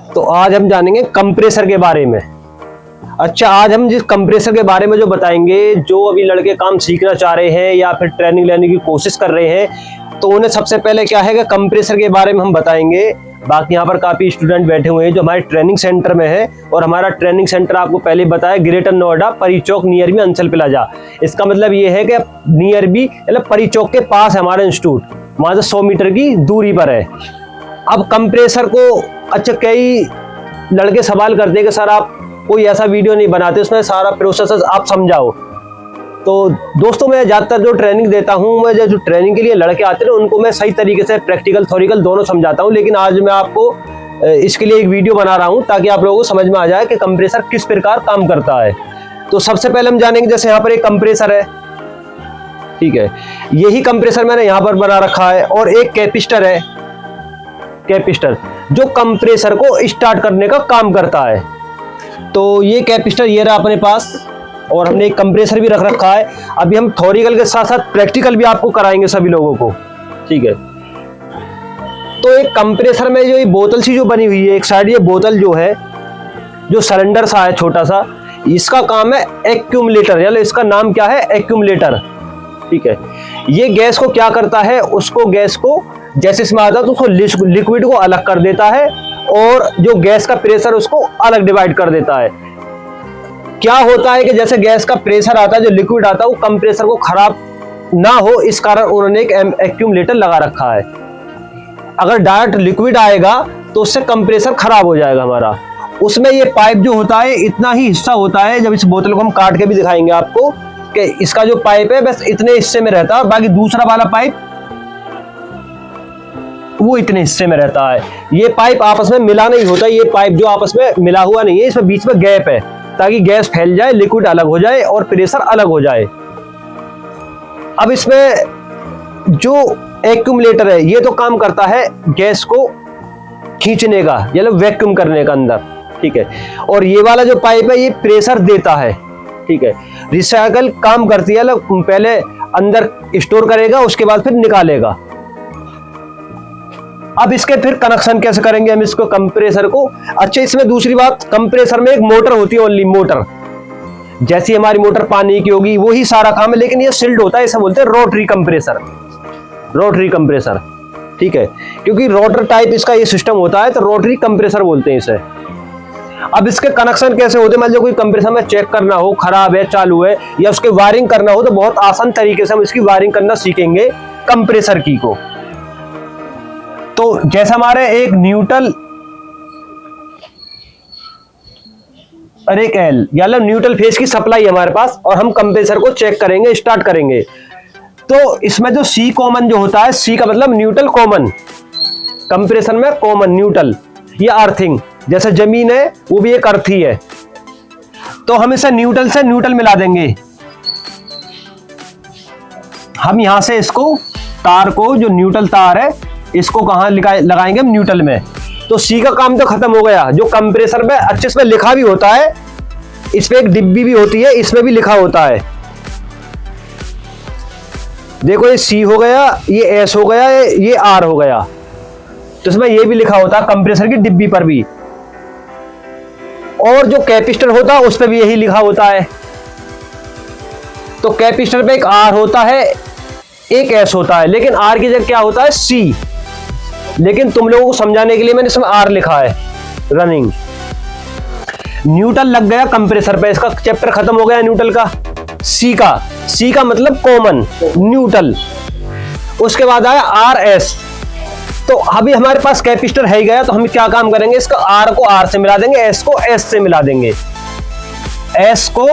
तो आज हम जानेंगे कंप्रेसर के बारे में। अच्छा, आज हम जिस कंप्रेसर के बारे में जो बताएंगे, जो अभी लड़के काम सीखना चाह रहे हैं या फिर ट्रेनिंग लेने की कोशिश कर रहे हैं, तो उन्हें सबसे पहले क्या है कि कंप्रेसर के बारे में हम बताएंगे। बाकी यहाँ पर काफ़ी स्टूडेंट बैठे हुए हैं जो हमारे ट्रेनिंग सेंटर में है, और हमारा ट्रेनिंग सेंटर आपको पहले बताया ग्रेटर नोएडा, परी चौक नियर बी अंचल प्लाजा। इसका मतलब ये है कि नियर बी मतलब परी चौक के पास है हमारा इंस्टीट्यूट, वहाँ से 100 मीटर की दूरी पर है। अब कंप्रेसर को अच्छा कई लड़के सवाल करते हैं कि सर आप कोई ऐसा वीडियो नहीं बनाते उसमें सारा प्रोसेस आप समझाओ। तो दोस्तों, मैं ज़्यादातर जो ट्रेनिंग देता हूँ, मैं जो ट्रेनिंग के लिए लड़के आते हैं उनको मैं सही तरीके से प्रैक्टिकल थ्योरिकल दोनों समझाता हूँ, लेकिन आज मैं आपको इसके लिए एक वीडियो बना रहा हूँ ताकि आप लोगों को समझ में आ जाए कि कंप्रेसर किस प्रकार काम करता है। तो सबसे पहले हम जानेंगे, जैसे यहाँ पर एक कंप्रेसर है, ठीक है, यही कंप्रेसर मैंने यहाँ पर बना रखा है, और एक कैपिस्टर है, कैपिस्टर जो कंप्रेसर को स्टार्ट करने का काम करता है। तो ये कैपिस्टर ये रहा अपने पास, और हमने एक कंप्रेसर भी रख रखा है। अभी हम थ्योरिकल के साथ साथ प्रैक्टिकल भी आपको कराएंगे सभी लोगों को, ठीक है। तो एक कंप्रेसर में जो ये बोतल सी जो बनी हुई है, एक साइड ये बोतल जो है, जो सिलेंडर सा है छोटा सा, इसका काम है एक्यूमुलेटर, यानी इसका नाम क्या है, एक्यूमुलेटर, ठीक है। ये गैस को क्या करता है, उसको गैस को जैसे इसमें आता है तो उसको लिक्विड को अलग कर देता है, और जो गैस का प्रेशर उसको अलग डिवाइड कर देता है। क्या होता है कि जैसे गैस का प्रेशर आता है, जो लिक्विड आता है, वो कंप्रेसर को खराब ना हो, इस कारण उन्होंने एक एक्यूमुलेटर लगा रखा है। अगर डायरेक्ट लिक्विड आएगा तो उससे कंप्रेसर खराब हो जाएगा हमारा। उसमें ये पाइप जो होता है इतना ही हिस्सा होता है, जब इस बोतल को हम काट के भी दिखाएंगे आपको कि इसका जो पाइप है बस इतने हिस्से में रहता है, बाकी दूसरा वाला पाइप वो इतने हिस्से में रहता है। ये पाइप आपस में मिला नहीं होता, ये पाइप जो आपस में मिला हुआ नहीं है, इसमें बीच में गैप है ताकि गैस फैल जाए, लिक्विड अलग हो जाए और प्रेशर अलग हो जाए। अब इसमें जो एक्यूमुलेटर है ये तो काम करता है गैस को खींचने का, यानी वैक्यूम करने का अंदर, ठीक है। और ये वाला जो पाइप है ये प्रेशर देता है, ठीक है। रिसाइकल काम करती है, पहले अंदर स्टोर करेगा उसके बाद फिर निकालेगा। अब इसके फिर कनेक्शन कैसे करेंगे हम इसको कंप्रेसर को। अच्छा, इसमें दूसरी बात, कंप्रेसर में एक मोटर होती है, ओनली मोटर, जैसी हमारी मोटर पानी की होगी वही सारा काम है, लेकिन ये सिल्ड होता है, इसे बोलते हैं रोटरी कंप्रेसर, रोटरी कंप्रेसर, ठीक है। क्योंकि रोटर टाइप इसका ये सिस्टम होता है तो रोटरी कंप्रेसर बोलते हैं इसे। अब इसके कनेक्शन कैसे होते हैं, मान लो कोई कंप्रेसर में चेक करना हो, खराब है, चालू है, या उसके वायरिंग करना हो, तो बहुत आसान तरीके से हम इसकी वायरिंग करना सीखेंगे कंप्रेसर की को। तो जैसे हमारे एक न्यूट्रल और एक एल, यानी न्यूट्रल फेज की सप्लाई है हमारे पास, और हम कंप्रेसर को चेक करेंगे, स्टार्ट करेंगे। तो इसमें जो सी कॉमन जो होता है, सी का मतलब न्यूट्रल कॉमन, कंप्रेसर में कॉमन न्यूट्रल, ये अर्थिंग, जैसे जमीन है वो भी एक अर्थ ही है। तो हम इसे न्यूट्रल से न्यूट्रल मिला देंगे। हम यहां से इसको तार को, जो न्यूट्रल तार है, इसको कहां लगाएंगे हम, न्यूट्रल में। तो सी का काम तो खत्म हो गया। जो कंप्रेसर में अच्छे से लिखा भी होता है, इस पे एक डिब्बी भी होती है, इसमें भी लिखा होता है, देखो ये सी हो गया, ये एस हो गया, ये आर हो गया, तो इसमें ये भी लिखा होता है कंप्रेसर की डिब्बी पर भी। और जो कैपिस्टर होता है उस पर भी यही लिखा होता है। तो कैपिस्टर पे एक आर होता है, एक एस होता है, लेकिन आर की जगह क्या होता है, सी। लेकिन तुम लोगों को समझाने के लिए मैंने इसमें आर लिखा है, रनिंग। न्यूट्रल लग गया कंप्रेसर पे, इसका चैप्टर खत्म हो गया न्यूट्रल का। सी का मतलब कॉमन, न्यूट्रल। उसके बाद आया आर एस। तो अभी हमारे पास कैपिस्टर है ही गया, तो हम क्या काम करेंगे, इसका आर को आर से मिला देंगे, एस को एस से मिला देंगे, एस को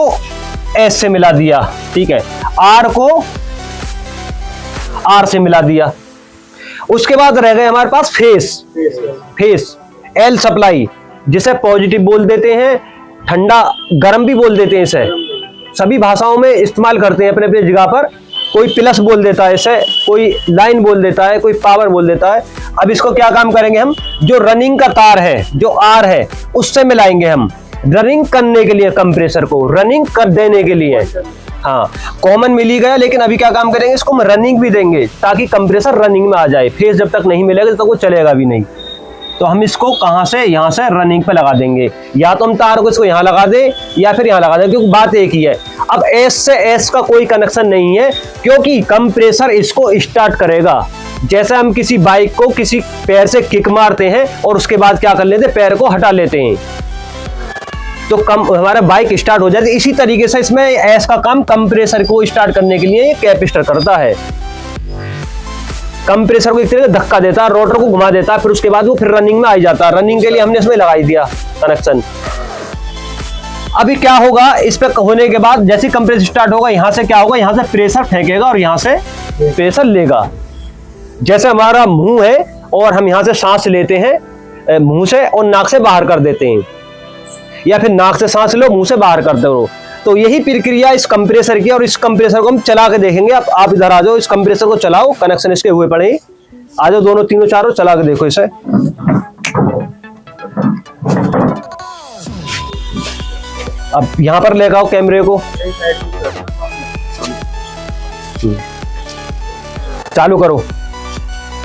एस से मिला दिया, ठीक है, आर को आर से मिला दिया। उसके बाद रह गए हमारे पास फेस, एल सप्लाई, जिसे पॉजिटिव बोल देते हैं, ठंडा गर्म भी बोल देते हैं, इसे सभी भाषाओं में इस्तेमाल करते हैं अपने अपने जगह पर। कोई प्लस बोल देता है इसे, कोई लाइन बोल देता है, कोई पावर बोल देता है। अब इसको क्या काम करेंगे हम, जो रनिंग का तार है, जो आर है, उससे मिलाएंगे हम, रनिंग करने के लिए, कंप्रेसर को रनिंग कर देने के लिए। हाँ, कॉमन मिल ही गया, लेकिन अभी क्या काम करेंगे, इसको हम रनिंग भी देंगे ताकि कंप्रेसर रनिंग में आ जाए। फेज जब तक नहीं मिलेगा तब तक वो चलेगा भी नहीं। तो हम इसको कहाँ से, यहाँ से रनिंग पे लगा देंगे। या तो हम तार को इसको यहाँ लगा दें या फिर यहाँ लगा दें, क्योंकि बात एक ही है। अब एस से एस का कोई कनेक्शन नहीं है, क्योंकि कंप्रेसर इसको स्टार्ट करेगा। जैसे हम किसी बाइक को किसी पैर से किक मारते हैं और उसके बाद क्या कर लेते हैं, पैर को हटा लेते हैं, तो हमारा बाइक स्टार्ट हो जाती है। इसी तरीके से इसमें एस का काम कंप्रेसर को स्टार्ट करने के लिए कैपेसिटर करता है। कंप्रेसर को एक तरह से धक्का देता है, रोटर को घुमा देता है, फिर उसके बाद वो फिर रनिंग में आ जाता है। रनिंग के लिए हमने इसमें लगाई दिया कनेक्शन। अभी क्या होगा, इस पे होने के बाद जैसे कंप्रेसर स्टार्ट होगा, यहाँ से क्या होगा, यहाँ से प्रेशर फेंकेगा और यहाँ से प्रेशर लेगा। जैसे हमारा मुंह है और हम यहाँ से सांस लेते हैं मुंह से और नाक से बाहर कर देते हैं, या फिर नाक से सांस लो मुंह से बाहर कर दो, तो यही प्रक्रिया इस कंप्रेसर की। और इस कंप्रेसर को हम चला के देखेंगे। आप इधर आ जाओ, इस कंप्रेसर को चलाओ, कनेक्शन इसके हुए पड़े, आ जाओ दोनों तीनों चारों, चला के देखो इसे। अब यहां पर लेकर आओ कैमरे को, चालू करो।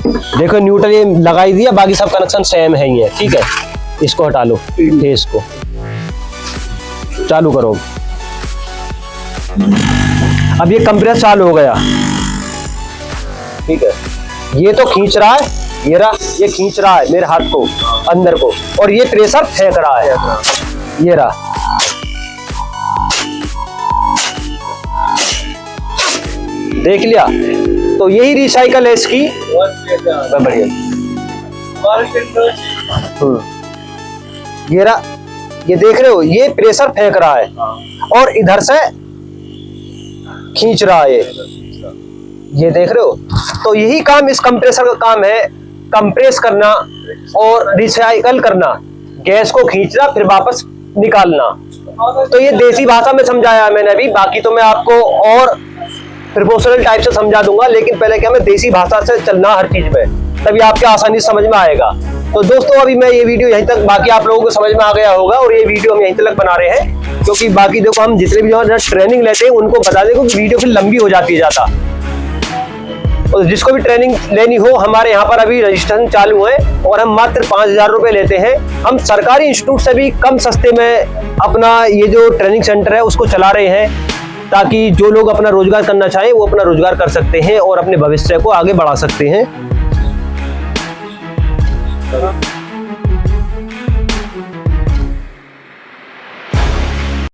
देखो न्यूट्रल ये लगाई दिया, बाकी सब कनेक्शन सेम है ही है, ठीक है। इसको हटा लो, फेस को चालू करो। अब ये कंप्रेसर चालू हो गया, ठीक है। ये तो खींच रहा है, ये खींच रहा है मेरे हाथ को अंदर को, और ये प्रेशर फेंक रहा है, ये रहा। देख लिया, तो यही रिसाइकल है इसकी। बढ़िया, ये रहा, ये देख रहे हो, ये प्रेशर फेंक रहा है और इधर से खींच रहा है, ये देख रहे हो। तो यही काम इस कंप्रेसर का काम है, कंप्रेस करना और रिसाइकल करना, गैस को खींचना फिर वापस निकालना। तो ये देसी भाषा में समझाया मैंने अभी, बाकी तो मैं आपको और प्रोपोर्शनल टाइप से समझा दूंगा, लेकिन पहले क्या, मैं देसी भाषा से चलना हर चीज में, तभी आपके आसानी से समझ में आएगा। तो दोस्तों अभी मैं ये वीडियो यहीं तक, बाकी आप लोगों को समझ में आ गया होगा, और ये वीडियो हम यहीं तक बना रहे हैं, क्योंकि बाकी देखो हम जितने भी ट्रेनिंग लेते हैं उनको बता दें, क्योंकि वीडियो फिर लंबी हो जाती है ज़्यादा। और जिसको भी ट्रेनिंग लेनी हो, हमारे यहाँ पर अभी रजिस्ट्रेशन चालू है और हम मात्र 5,000 रुपये लेते हैं। हम सरकारी इंस्टीट्यूट से भी कम सस्ते में अपना ये जो ट्रेनिंग सेंटर है उसको चला रहे हैं, ताकि जो लोग अपना रोजगार करना चाहें वो अपना रोजगार कर सकते हैं और अपने भविष्य को आगे बढ़ा सकते हैं।